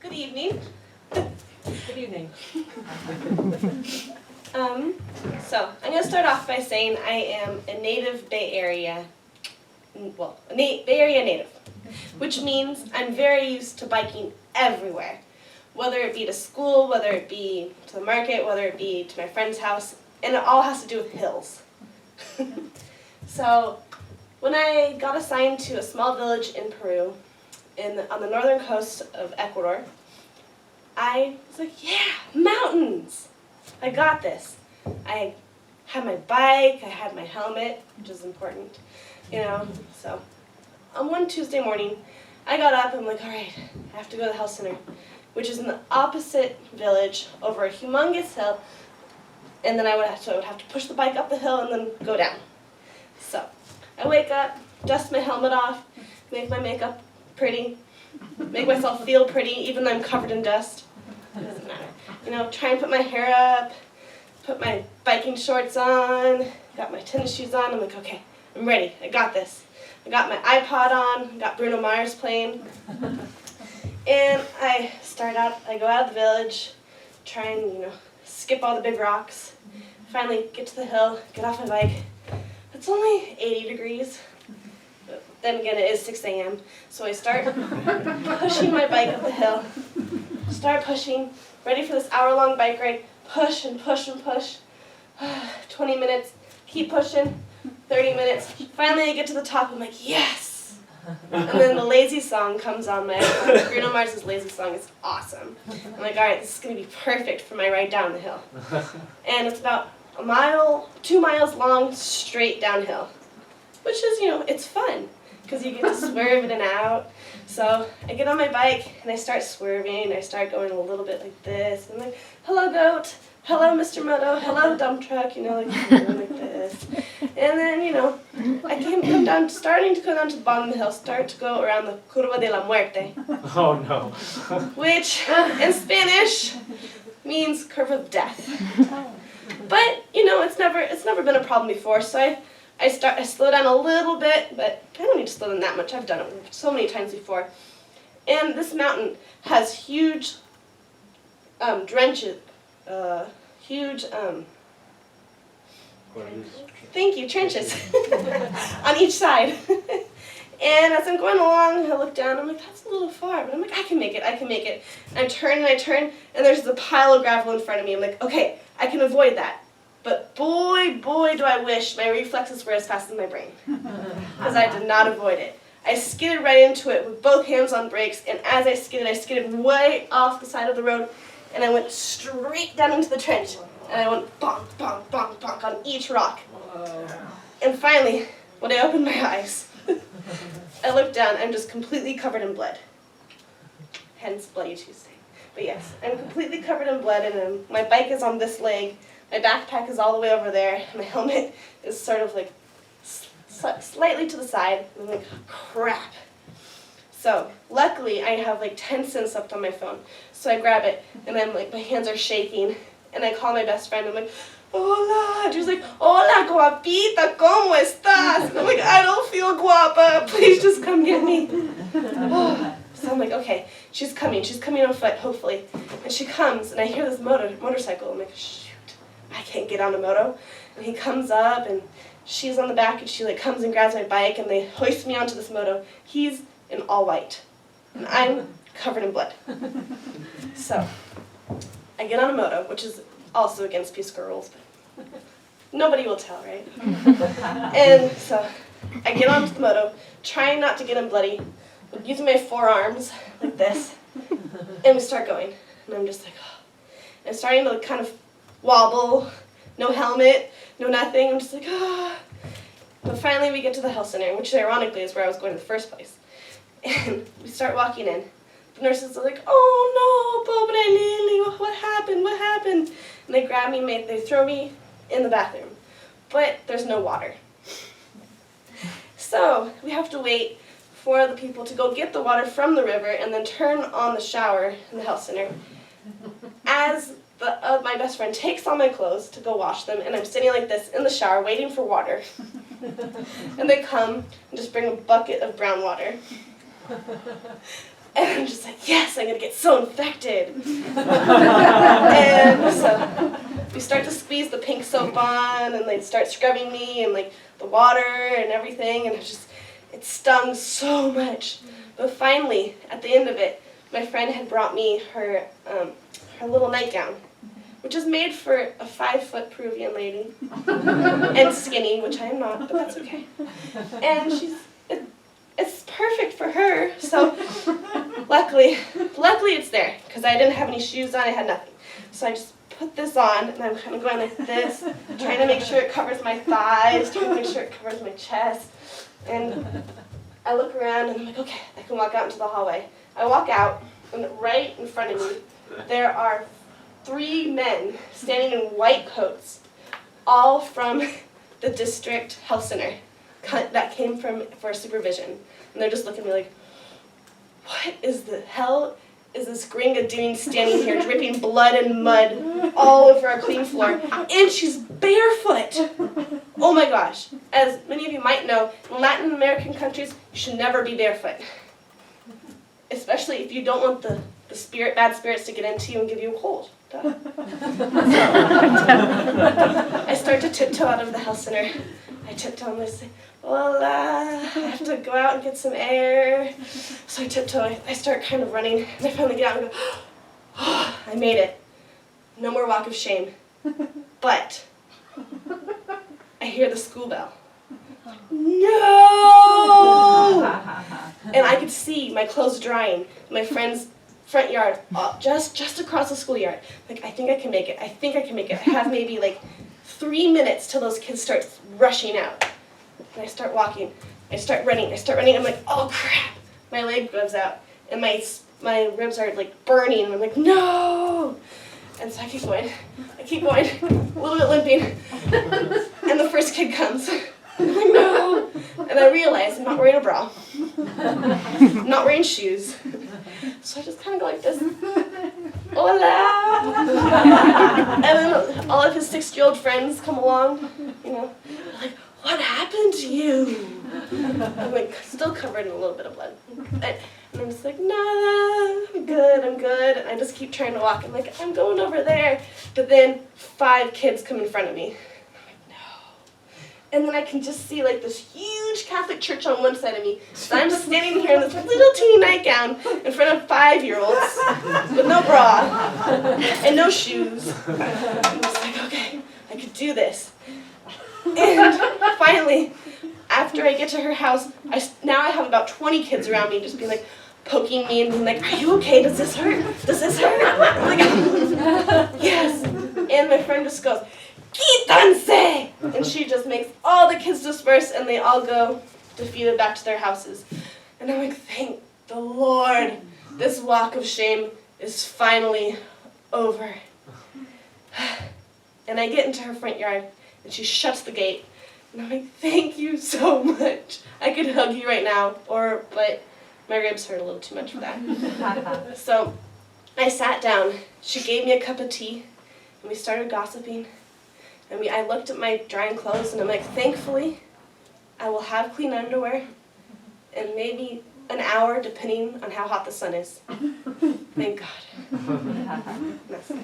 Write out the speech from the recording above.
Good evening. Good evening. So I'm going to start off by saying I am a native Bay Area, Bay Area native, which means I'm very used to biking everywhere, whether it be to school, whether it be to the market, whether it be to my friend's house, and it all has to do with hills. So when I got assigned to a small village in Peru, on the northern coast of Ecuador, I was like, yeah, mountains! I got this. I had my bike, I had my helmet, which is important, so on one Tuesday morning, I got up and I'm like, all right, I have to go to the health center, which is in the opposite village over a humongous hill, and then I would have to push the bike up the hill and then go down. So I wake up, dust my helmet off, make my makeup pretty, make myself feel pretty, even though I'm covered in dust. It doesn't matter. Try and put my hair up, put my biking shorts on, got my tennis shoes on. I'm like, okay, I'm ready. I got this. I got my iPod on, got Bruno Mars playing. And I go out of the village, try and, skip all the big rocks. Finally get to the hill, get off my bike. It's only 80 degrees. But then again, it is 6 a.m. So I start pushing my bike up the hill. Start pushing, ready for this hour-long bike ride. Push and push and push. 20 minutes, keep pushing. 30 minutes. Finally I get to the top, I'm like, yes! And then the Lazy song comes on. Bruno Mars' Lazy song is awesome. I'm like, all right, this is going to be perfect for my ride down the hill. And it's about 2 miles long, straight downhill. Which is, it's fun, because you get to swerve in and out. So I get on my bike, and I start swerving. I start going a little bit like this. I'm like, hello, goat. Hello, Mr. Moto. Hello, dump truck. Like this. And then, I come down, starting to go down to the bottom of the hill, start to go around the Curva de la Muerte. Oh, no. Which, in Spanish, means curve of death. But, it's never been a problem before, so I slow down a little bit, but I don't need to slow down that much. I've done it so many times before. And this mountain has huge trenches. On each side. And as I'm going along, I look down, I'm like, that's a little far, but I'm like, I can make it. And I turn, and there's the pile of gravel in front of me. I'm like, okay, I can avoid that. But boy, do I wish my reflexes were as fast as my brain. Because I did not avoid it. I skidded right into it with both hands on brakes, and as I skidded way off the side of the road, and I went straight down into the trench. And I went bonk, bonk, bonk, bonk on each rock. And finally, when I opened my eyes, I looked down, I'm just completely covered in blood. Hence Bloody Tuesday. But yes, I'm completely covered in blood, and my bike is on this leg, my backpack is all the way over there, my helmet is sort of like slightly to the side, and I'm like, crap. So, luckily, I have like 10 cents left on my phone. So I grab it, and I'm like, my hands are shaking, and I call my best friend, I'm like, hola. And she was like, hola, guapita, ¿cómo estás? And I'm like, I don't feel guapa, please just come get me. So I'm like, okay, she's coming on foot, hopefully. And she comes, and I hear this motorcycle. I'm like, shoot, I can't get on a moto. And he comes up, and she's on the back, and she like comes and grabs my bike, and they hoist me onto this moto. He's in all white, and I'm covered in blood. So I get on a moto, which is also against Peace Corps rules, but nobody will tell, right? And so I get onto the moto, trying not to get him bloody, using my forearms like this, and we start going. And I'm just like, oh. I'm starting to kind of wobble, no helmet, no nothing. I'm just like, ah. But finally we get to the health center, which ironically is where I was going in the first place. And we start walking in. The nurses are like, oh no, pobre Lily, what happened? And they grab me, they throw me in the bathroom. But there's no water. So we have to wait for the people to go get the water from the river and then turn on the shower in the health center. As my best friend takes all my clothes to go wash them, and I'm sitting like this in the shower waiting for water. And they come and just bring a bucket of brown water. And I'm just like, yes, I'm going to get so infected. And so we start to squeeze the pink soap on, and they start scrubbing me, and like the water and everything, and it stung so much. But finally, at the end of it, my friend had brought me her little nightgown, which is made for a 5-foot Peruvian lady, and skinny, which I am not, but that's okay. And it's perfect for her, so luckily it's there, because I didn't have any shoes on, I had nothing. So I just put this on, and I'm kind of going like this, trying to make sure it covers my thighs, trying to make sure it covers my chest, and I look around, and I'm like, okay, I can walk out into the hallway. I walk out, and right in front of me, there are 3 men standing in white coats, all from the district health center that came for supervision. And they're just looking at me like, what is the hell is this gringa doing standing here dripping blood and mud all over our clean floor? And she's barefoot! Oh my gosh. As many of you might know, in Latin American countries, you should never be barefoot. Especially if you don't want the bad spirits to get into you and give you a cold. Duh. I start to tiptoe out of the health center. I tiptoe and I say, hola, I have to go out and get some air. So I tiptoe, I start kind of running, and I finally get out and go, oh, I made it. No more walk of shame. But I hear the school bell. No! And I could see my clothes drying, my friend's front yard, just across the schoolyard. Like, I think I can make it. I think I can make it. I have maybe like 3 minutes till those kids start rushing out. And I start walking. I start running. I'm like, oh crap! My leg goes out, and my ribs are like burning. And I'm like, no! And so I keep going, a little bit limping. And the first kid comes. I'm like, no! And I realize I'm not wearing a bra. I'm not wearing shoes. So I just kind of go like this. Hola! And then all of his 6-year-old friends come along, like, what happened to you? I'm like, still covered in a little bit of blood. And I'm just like, nah, I'm good. And I just keep trying to walk. I'm like, I'm going over there. But then 5 kids come in front of me. And then I can just see like this huge Catholic church on one side of me. So I'm standing here in this little teeny nightgown in front of 5-year-olds with no bra and no shoes. I'm just like, okay, I could do this. And finally, after I get to her house, now I have about 20 kids around me just being like, poking me and being like, are you okay? Does this hurt? I'm like, yes. And my friend just goes, quítanse! And she just makes all the kids disperse, and they all go defeated back to their houses. And I'm like, thank the Lord, this walk of shame is finally over. And I get into her front yard, and she shuts the gate. And I'm like, thank you so much. I could hug you right now, but my ribs hurt a little too much for that. So I sat down. She gave me a cup of tea, and we started gossiping. And I looked at my drying clothes, and I'm like, thankfully, I will have clean underwear and maybe an hour, depending on how hot the sun is. Thank God. That's it.